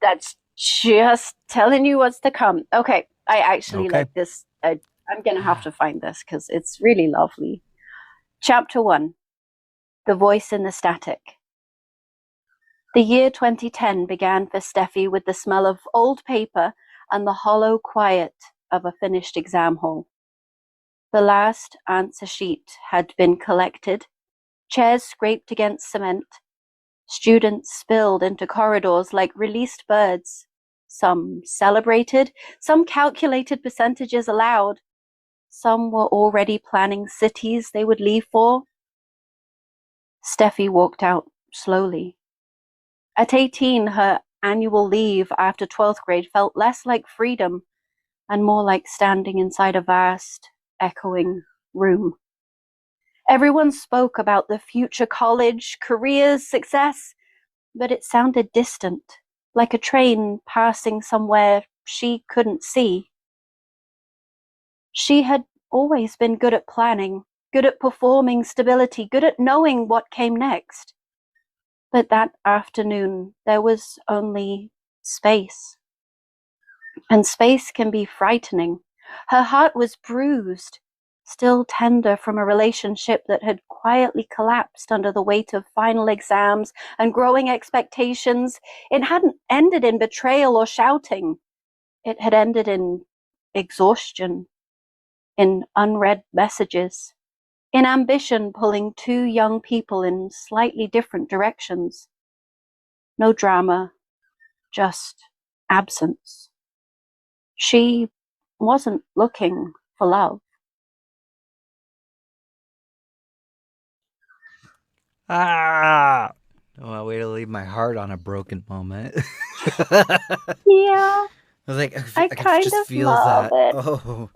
That's just telling you what's to come. Okay, I actually Okay. like this. I'm going to have to find this because it's really lovely. Chapter 1, The Voice in the Static. The year 2010 began for Steffi with the smell of old paper and the hollow quiet of a finished exam hall. The last answer sheet had been collected, chairs scraped against cement, students spilled into corridors like released birds. Some celebrated, some calculated percentages aloud. Some were already planning cities they would leave for. Steffi walked out slowly. At 18, her annual leave after 12th grade felt less like freedom and more like standing inside a vast, echoing room. Everyone spoke about the future college, careers, success, but it sounded distant, like a train passing somewhere she couldn't see. She had always been good at planning, good at performing stability, good at knowing what came next. But that afternoon, there was only space. And space can be frightening. Her heart was bruised, still tender from a relationship that had quietly collapsed under the weight of final exams and growing expectations. It hadn't ended in betrayal or shouting. It had ended in exhaustion, in unread messages, in ambition pulling two young people in slightly different directions. No drama, just absence. She wasn't looking for love. Ah! Oh, way to leave my heart on a broken moment. Yeah, I was like, I could kind just of feel love that. it. Oh,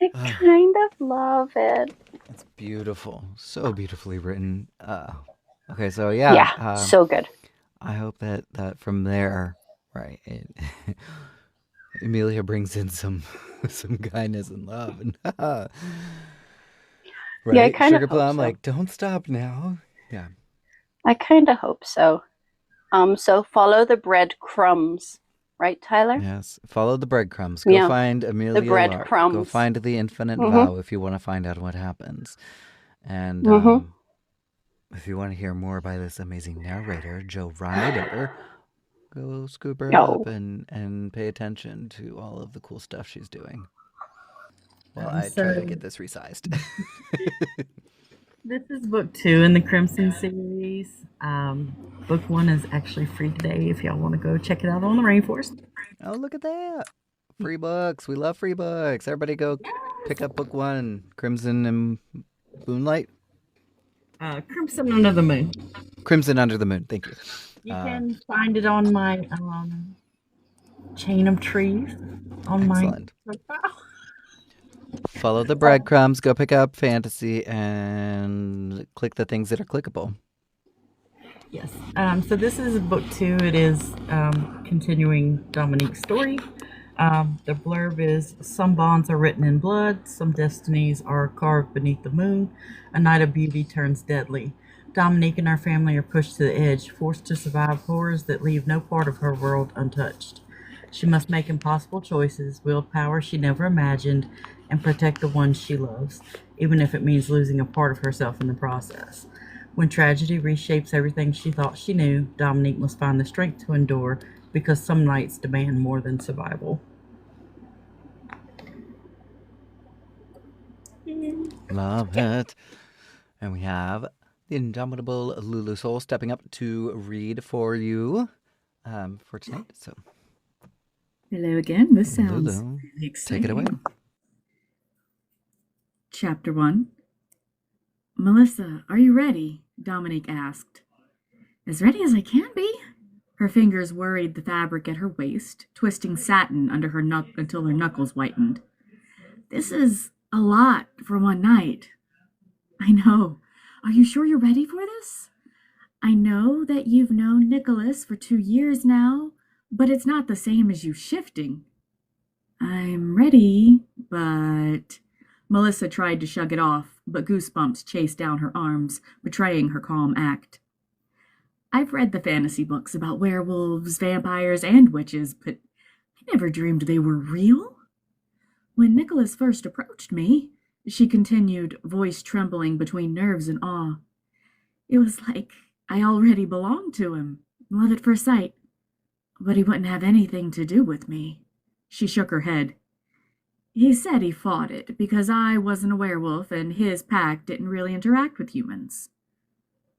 I kind of love it. it's beautiful. So beautifully written. Okay, so yeah. So good. I hope that from there, right, Amelia brings in some kindness and love. And right? Yeah, I kind of Sugar hope Plum, so. like, don't stop now. Yeah. I kind of hope so. So follow the breadcrumbs, right, Tyler? Yes. Follow the breadcrumbs. Go Yeah, find the Amelia Lark. Go breadcrumbs. find the infinite Mhm. vow if you want to find out what happens. And Mhm. if you want to hear more by this amazing narrator, Jo Ryder, go scoop her Oh. up and pay attention to all of the cool stuff she's doing. While I So try to get this resized. this is book 2 in the Crimson series. Book 1 is actually free today if y'all want to go check it out on the Rainforest. Oh, look at that. Free books. We love free books. Everybody go pick up book 1, Crimson and Moonlight. Crimson Under the Moon. Crimson Under the Moon. Thank you. You can find it on my chain of trees on excellent. my profile. Follow the breadcrumbs, go pick up fantasy, and click the things that are clickable. Yes. So this is book 2. It is continuing Dominique's story. The blurb is, some bonds are written in blood, some destinies are carved beneath the moon, a night of beauty turns deadly. Dominique and her family are pushed to the edge, forced to survive horrors that leave no part of her world untouched. She must make impossible choices, wield power she never imagined, and protect the ones she loves, even if it means losing a part of herself in the process. When tragedy reshapes everything she thought she knew, Dominique must find the strength to endure, because some nights demand more than survival. Love it. And we have the indomitable Lulu Soul stepping up to read for you for tonight. So, Hello again. This sounds Lulu, really exciting. take it away. Chapter 1. Melissa, are you ready? Dominique asked. As ready as I can be. Her fingers worried the fabric at her waist, twisting satin under her until her knuckles whitened. This is a lot for one night. I know. Are you sure you're ready for this? I know that you've known Nicholas for 2 years now, but it's not the same as you shifting. I'm ready, but... Melissa tried to shrug it off, but goosebumps chased down her arms, betraying her calm act. I've read the fantasy books about werewolves, vampires, and witches, but I never dreamed they were real. When Nicholas first approached me, she continued, voice trembling between nerves and awe. It was like I already belonged to him, love at first sight. But he wouldn't have anything to do with me. She shook her head. He said he fought it because I wasn't a werewolf and his pack didn't really interact with humans.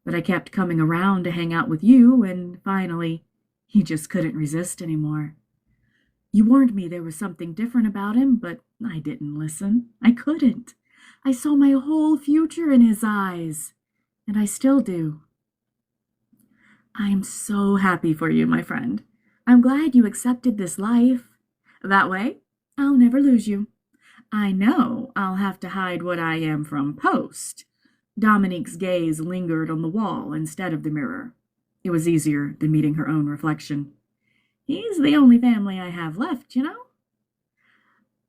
But I kept coming around to hang out with you, and finally, he just couldn't resist anymore. You warned me there was something different about him, but I didn't listen. I couldn't. I saw my whole future in his eyes, and I still do. I'm so happy for you, my friend. I'm glad you accepted this life. That way, I'll never lose you. I know I'll have to hide what I am from Post. Dominique's gaze lingered on the wall instead of the mirror. It was easier than meeting her own reflection. He's the only family I have left, you know?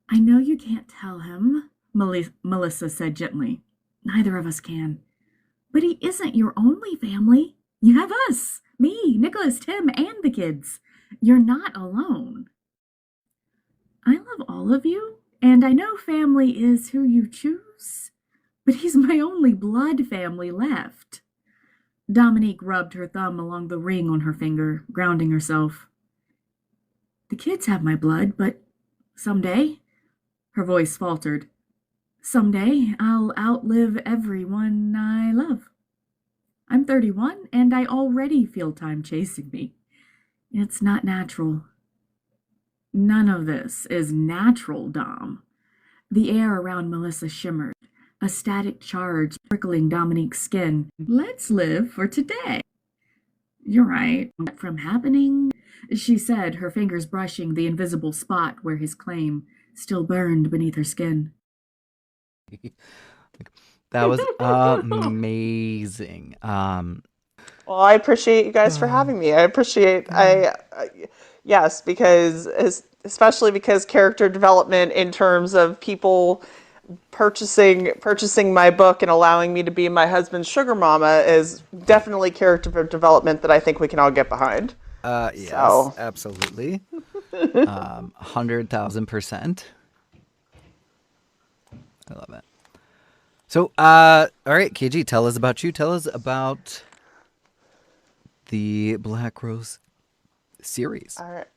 I know you can't tell him, Melissa said gently. Neither of us can. But he isn't your only family. You have us, me, Nicholas, Tim, and the kids. You're not alone. I love all of you, and I know family is who you choose, but he's my only blood family left. Dominique rubbed her thumb along the ring on her finger, grounding herself. The kids have my blood, but someday, her voice faltered, someday I'll outlive everyone I love. I'm 31, and I already feel time chasing me. It's not natural. None of this is natural, Dom. The air around Melissa shimmered, a static charge prickling Dominique's skin. Let's live for today. You're right. From happening, she said, her fingers brushing the invisible spot where his claim still burned beneath her skin. That was amazing. Well, I appreciate you guys for having me. I appreciate yes, because especially because character development in terms of people purchasing my book and allowing me to be my husband's sugar mama is definitely character development that I think we can all get behind. Yes, So. absolutely. 100,000%. I love it. So, all right, KG, tell us about you. Tell us about the Black Rose series. All right.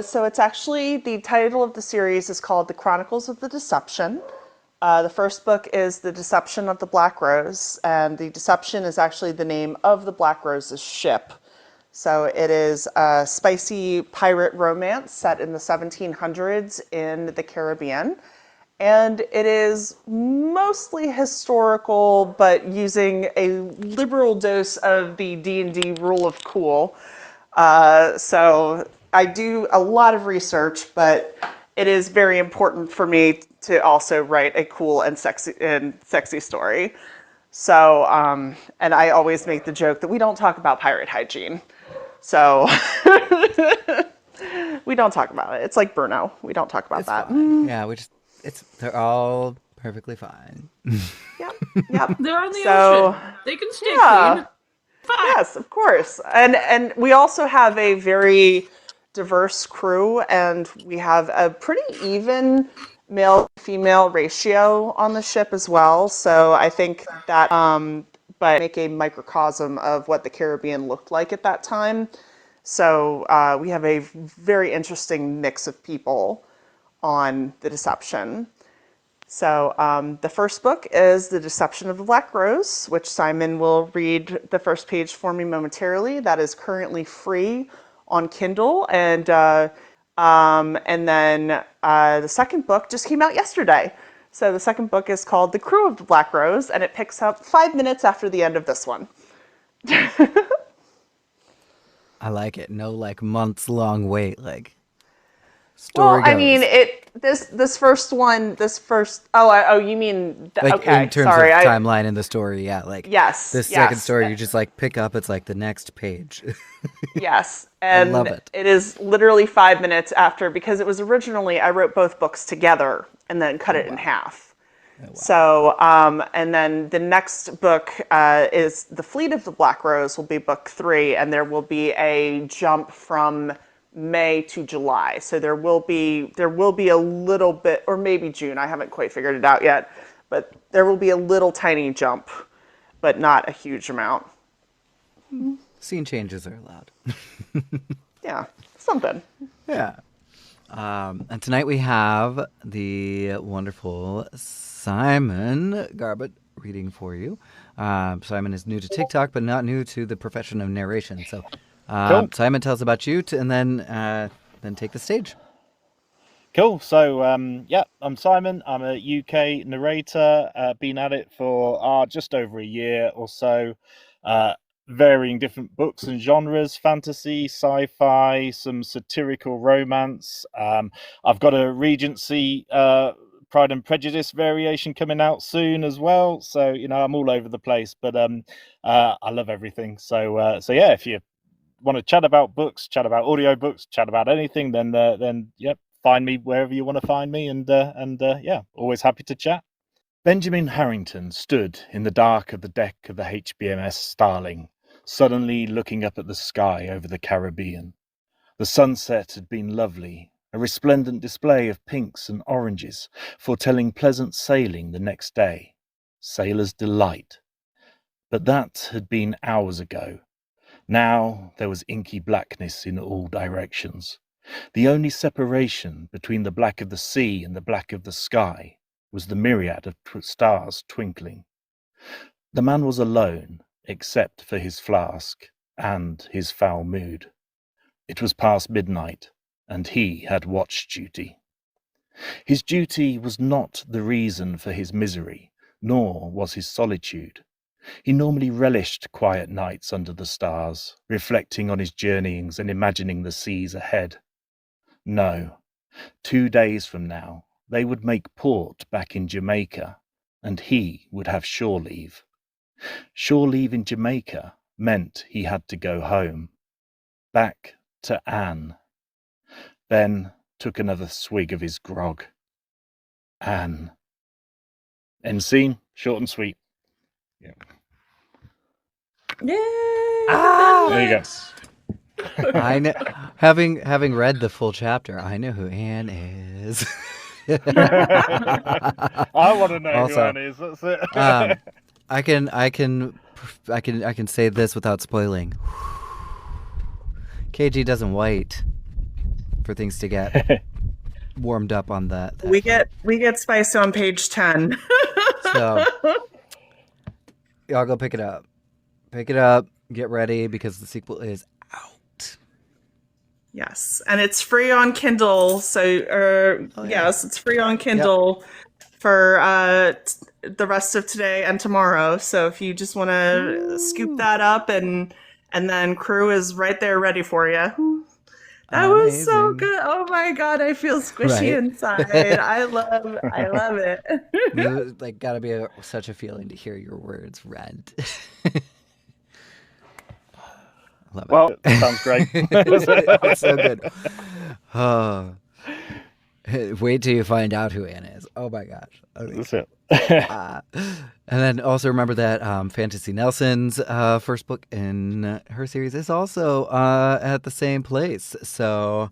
So it's actually, the title of the series is called The Chronicles of the Deception. The first book is The Deception of the Black Rose, and the Deception is actually the name of the Black Rose's ship. So it is a spicy pirate romance set in the 1700s in the Caribbean. And it is mostly historical, but using a liberal dose of the D&D rule of cool. So I do a lot of research, but it is very important for me to also write a cool and sexy story. So, and I always make the joke that we don't talk about pirate hygiene. So we don't talk about it. It's like Bruno. We don't talk about that. Fine. Yeah, they're all perfectly fine. Yep. They're on the ocean. They can stay clean. Fine. Yes, of course. And we also have a very diverse crew, and we have a pretty even male-female ratio on the ship as well. So I think that, but make a microcosm of what the Caribbean looked like at that time. So we have a very interesting mix of people on The Deception. So the first book is The Deception of the Black Rose, which Simon will read the first page for me momentarily. That is currently free on Kindle. And then the second book just came out yesterday. So the second book is called The Crew of the Black Rose, and it picks up 5 minutes after the end of this one. I like it. No, like, months-long wait, like... Well, I mean, this first, you mean, like, okay, in terms sorry. of timeline in the story, yeah, like, yes, this second story, you just, like, pick up, it's like the next page. Yes, and I love it. It is literally 5 minutes after, because it was originally, I wrote both books together and then cut it in half. Oh, wow. So, and then the next book is The Fleet of the Black Rose will be book 3, and there will be a jump from May to July. So there will be a little bit, or maybe June, I haven't quite figured it out yet, but there will be a little tiny jump, but not a huge amount. Scene changes are allowed. Yeah, something. Yeah. And tonight we have the wonderful Simon Garbutt reading for you. Simon is new to TikTok, but not new to the profession of narration. So cool. Simon, tell us about you, and then take the stage. Cool. So, I'm Simon. I'm a UK narrator. Been at it for just over a year or so. Varying different books and genres, fantasy, sci-fi, some satirical romance. I've got a Regency Pride and Prejudice variation coming out soon as well. So, I'm all over the place, but I love everything. So yeah, if you want to chat about books, chat about audiobooks, chat about anything, then find me wherever you want to find me, and always happy to chat. Benjamin Harrington stood in the dark of the deck of the HBMS Starling, suddenly looking up at the sky over the Caribbean. The sunset had been lovely, a resplendent display of pinks and oranges, foretelling pleasant sailing the next day. Sailor's delight. But that had been hours ago. Now there was inky blackness in all directions. The only separation between the black of the sea and the black of the sky was the myriad of stars twinkling. The man was alone, except for his flask and his foul mood. It was past midnight, and he had watch duty. His duty was not the reason for his misery, nor was his solitude. He normally relished quiet nights under the stars, reflecting on his journeyings and imagining the seas ahead. No, 2 days from now, they would make port back in Jamaica, and he would have shore leave. Shore leave in Jamaica meant he had to go home, back to Anne. Then took another swig of his grog. Anne. End scene, short and sweet. Yeah. Yay! There you go. I know, having read the full chapter, I know who Anne is. I want to know Also, who Anne is. That's it. I can say this without spoiling. KG doesn't wait for things to get warmed up on that. We get spicy on page 10. So y'all go pick it up. Pick it up. Get ready because the sequel is out. Yes, and it's free on Kindle. So, yes, it's free on Kindle for the rest of today and tomorrow. So if you just want to scoop that up, and then Crew is right there ready for you. That was so good. Oh my god, I feel squishy inside. I love it. It like gotta be such a feeling to hear your words read. Love it. Well, sounds great. It's so good. Oh. Wait till you find out who Anne is. Oh my gosh. Okay. That's it. And then also remember that Fantasy Nelson's first book in her series is also at the same place. So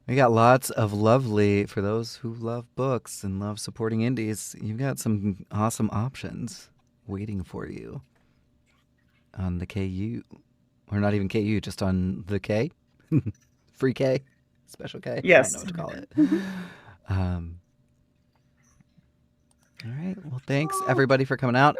we got lots of lovely, for those who love books and love supporting indies, you've got some awesome options waiting for you on the KU. Or not even KU, just on the K. Free K. Special K. Yes. I don't know what to call it. All right. Well, thanks everybody for coming out.